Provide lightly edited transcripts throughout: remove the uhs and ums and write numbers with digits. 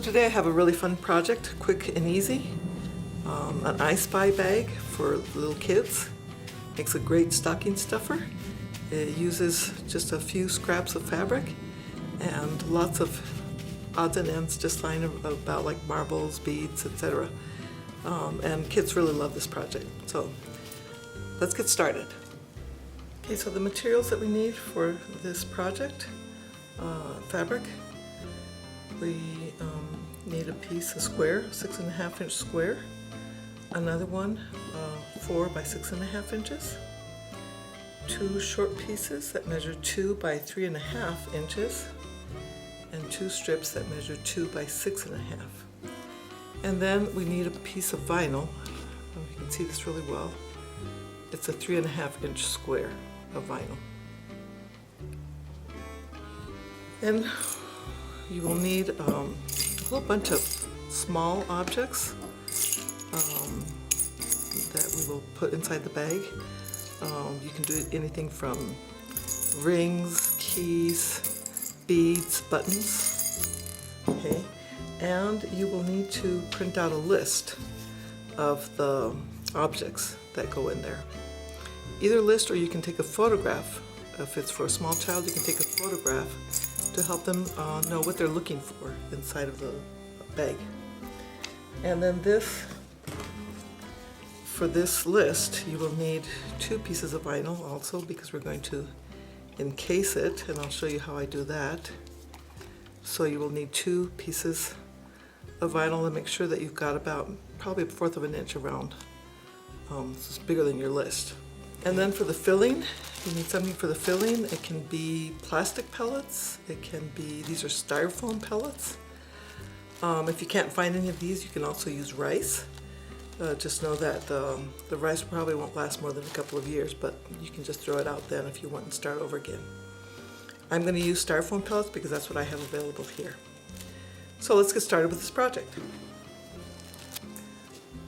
today I have a really fun project, quick and easy. An I Spy bag for little kids. Makes a great stocking stuffer. It uses just a few scraps of fabric and lots of odds and ends just lying about, like marbles, beads, etc. And kids really love this project. So let's get started. Okay, so the materials that we need for this project, fabric. We need a piece, a square, 6.5 inch square. Another one, 4 by 6.5 inches. 2 short pieces that measure 2 by 3.5 inches. And 2 strips that measure 2 by 6.5. And then we need a piece of vinyl. You can see this really well. It's a 3.5 inch square of vinyl. And you will need a whole bunch of small objects that we will put inside the bag. You can do anything from rings, keys, beads, buttons. Okay, and you will need to print out a list of the objects that go in there. Either list, or you can take a photograph. If it's for a small child, you can take a photograph to help them know what they're looking for inside of the bag. And then for this list, you will need 2 pieces of vinyl also, because we're going to encase it, and I'll show you how I do that. So you will need 2 pieces of vinyl, and make sure that you've got about probably 1/4 of an inch around. This is bigger than your list. And then for the filling, you need something for the filling. It can be plastic pellets. It can be, these are styrofoam pellets. If you can't find any of these, you can also use rice. Just know that the rice probably won't last more than a couple of years, but you can just throw it out then if you want and start over again. I'm going to use styrofoam pellets because that's what I have available here. So let's get started with this project.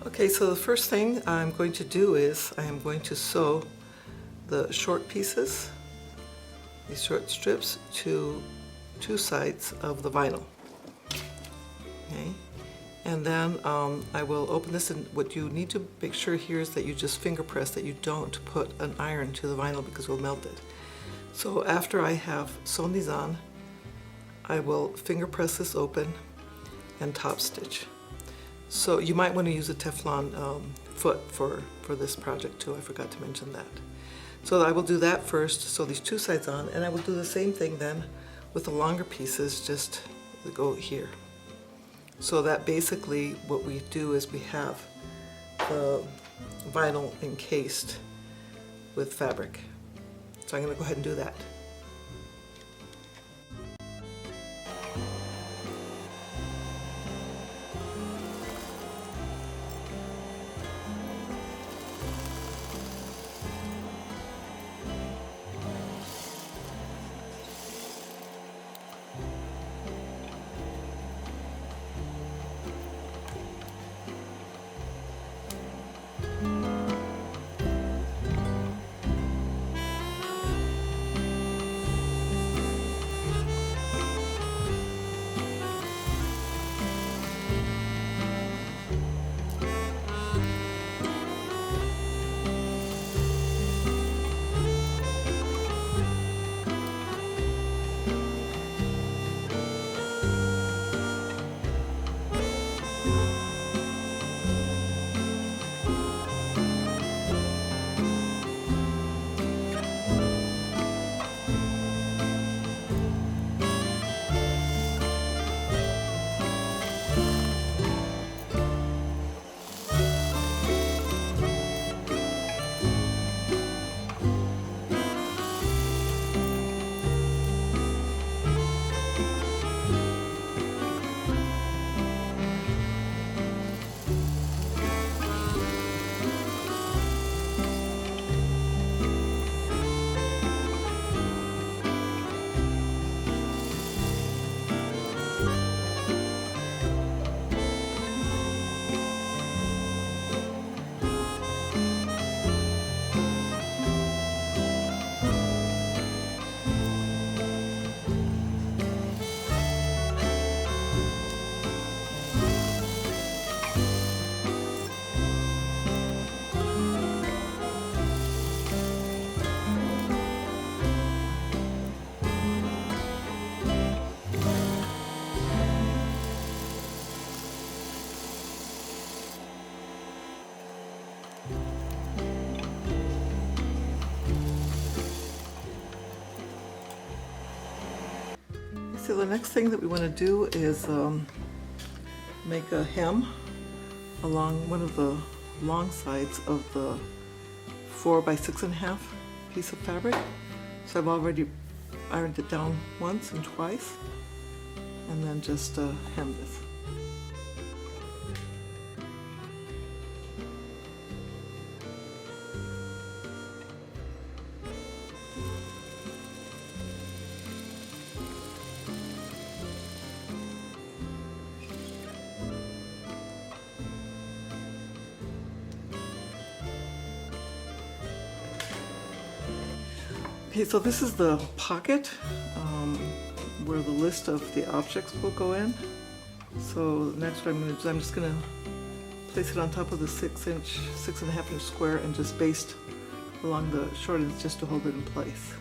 Okay, so the first thing I'm going to do is I am going to sew the short pieces, these short strips, to 2 sides of the vinyl. Okay, and then I will open this, and what you need to make sure here is that you just finger press, that you don't put an iron to the vinyl because we'll melt it. So after I have sewn these on, I will finger press this open and top stitch. So you might want to use a Teflon foot for this project too. I forgot to mention that. So I will do that first, sew these 2 sides on, and I will do the same thing then with the longer pieces, just go here. So that basically what we do is we have the vinyl encased with fabric. So I'm going to go ahead and do that. So the next thing that we want to do is make a hem along one of the long sides of the 4 by 6.5 piece of fabric. So I've already ironed it down once and twice, and then just hem this. Okay, so this is the pocket where the list of the objects will go in. So next what I'm going to do, I'm just going to place it on top of the 6.5 inch square and just baste along the short ends just to hold it in place.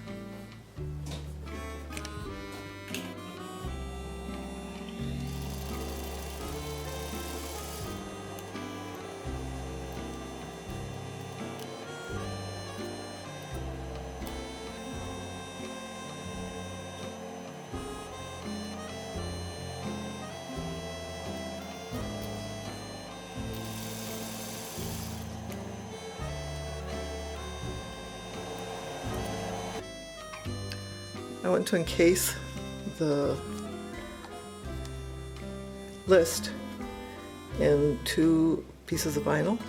I want to encase the list in 2 pieces of vinyl.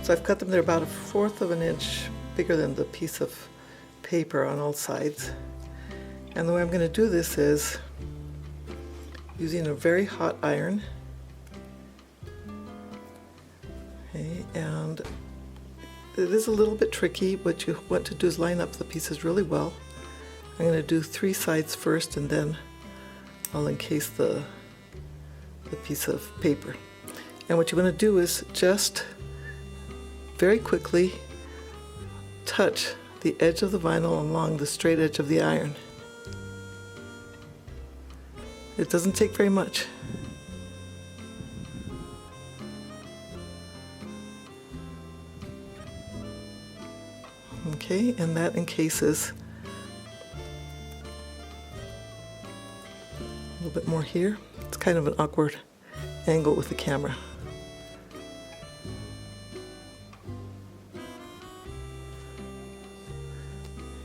So I've cut them, they're about 1/4 of an inch bigger than the piece of paper on all sides. And the way I'm going to do this is using a very hot iron. Okay, and it is a little bit tricky. What you want to do is line up the pieces really well. I'm going to do 3 sides first, and then I'll encase the piece of paper. And what you want to do is just very quickly touch the edge of the vinyl along the straight edge of the iron. It doesn't take very much. Okay, and that encases a little bit more here. It's kind of an awkward angle with the camera.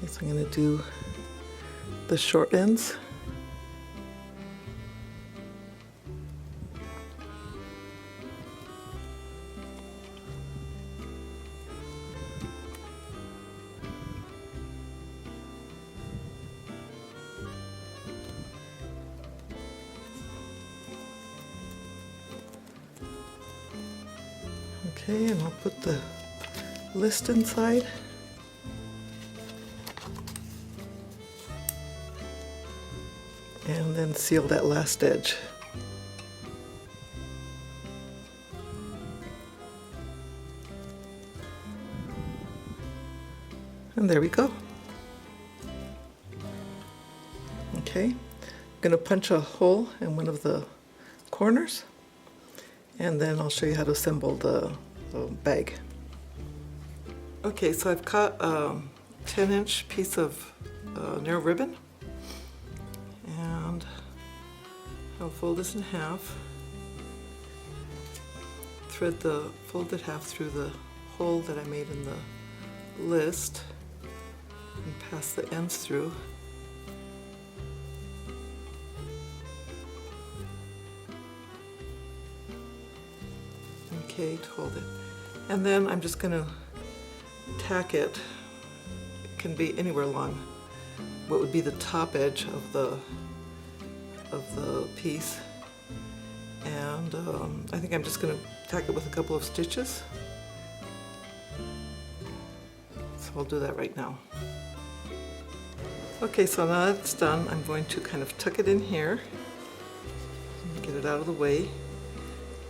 Okay, so I'm going to do the short ends. Okay, and I'll put the list inside. And then seal that last edge. And there we go. Okay, I'm going to punch a hole in one of the corners, and then I'll show you how to assemble the bag. Okay, so I've cut a 10-inch piece of narrow ribbon, and I'll fold this in half, thread the folded half through the hole that I made in the list, and pass the ends through. Okay, to hold it. And then I'm just going to tack it. It can be anywhere along what would be the top edge of the piece. And I think I'm just going to tack it with a couple of stitches. So I'll do that right now. Okay, so now that it's done, I'm going to kind of tuck it in here, get it out of the way.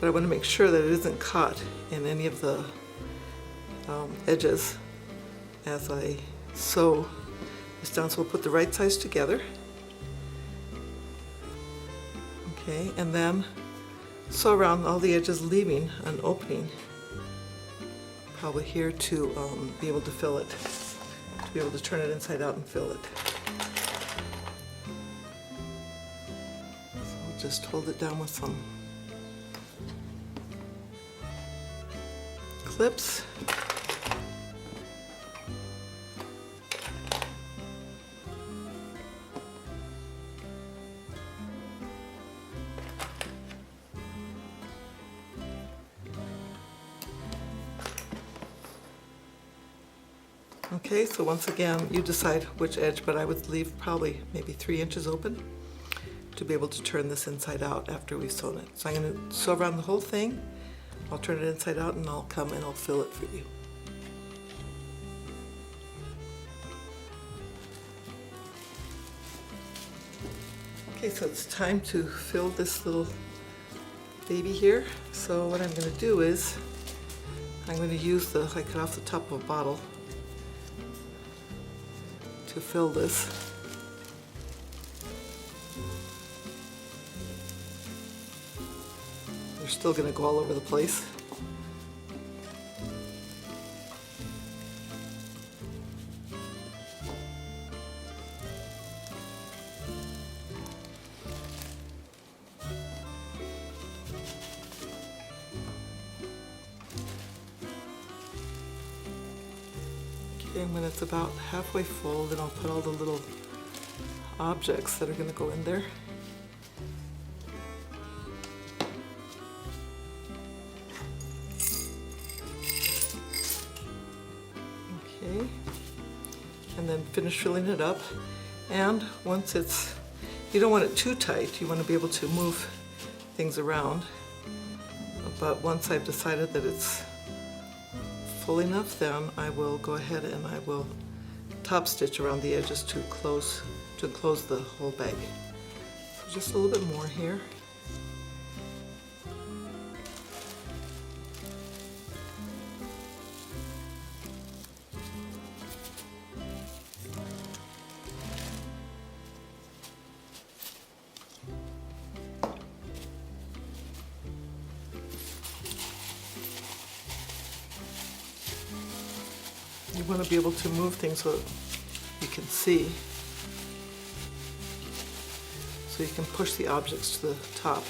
But I want to make sure that it isn't caught in any of the edges as I sew this down. So we'll put the right sides together. Okay, and then sew around all the edges, leaving an opening probably here to be able to fill it, to be able to turn it inside out and fill it. just hold it down with some clips. Okay, so once again, you decide which edge, but I would leave probably maybe 3 inches open to be able to turn this inside out after we've sewn it. So I'm going to sew around the whole thing. I'll turn it inside out and I'll come and I'll fill it for you. Okay, so it's time to fill this little baby here. So what I'm going to do is I'm going to use I cut off the top of a bottle to fill this. They're still going to go all over the place. And when it's about halfway full, then I'll put all the little objects that are going to go in there. Okay, and then finish filling it up. And once you don't want it too tight, you want to be able to move things around. But once I've decided that it's full enough, then I will go ahead and I will top stitch around the edges to enclose the whole bag. So just a little bit more here. You want to be able to move things so you can see, so you can push the objects to the top.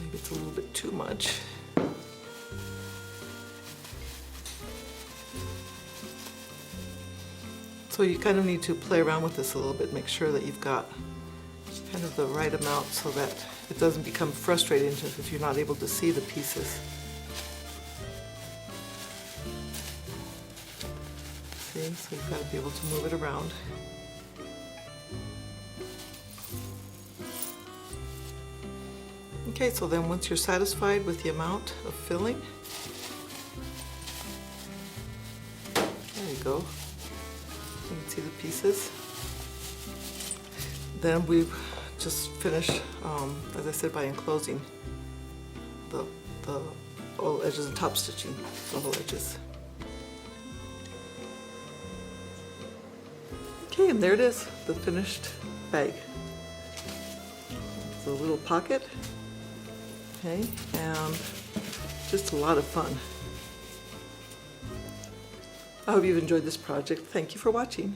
Maybe it's a little bit too much. So you kind of need to play around with this a little bit, make sure that you've got kind of the right amount so that it doesn't become frustrating if you're not able to see the pieces. See, so you've got to be able to move it around. Okay, so then once you're satisfied with the amount of filling, there you go. You can see the pieces. Then we just finish, as I said, by enclosing the all edges and top stitching the whole edges. Okay, and there it is, the finished bag. It's a little pocket. Okay, and just a lot of fun. I hope you've enjoyed this project. Thank you for watching.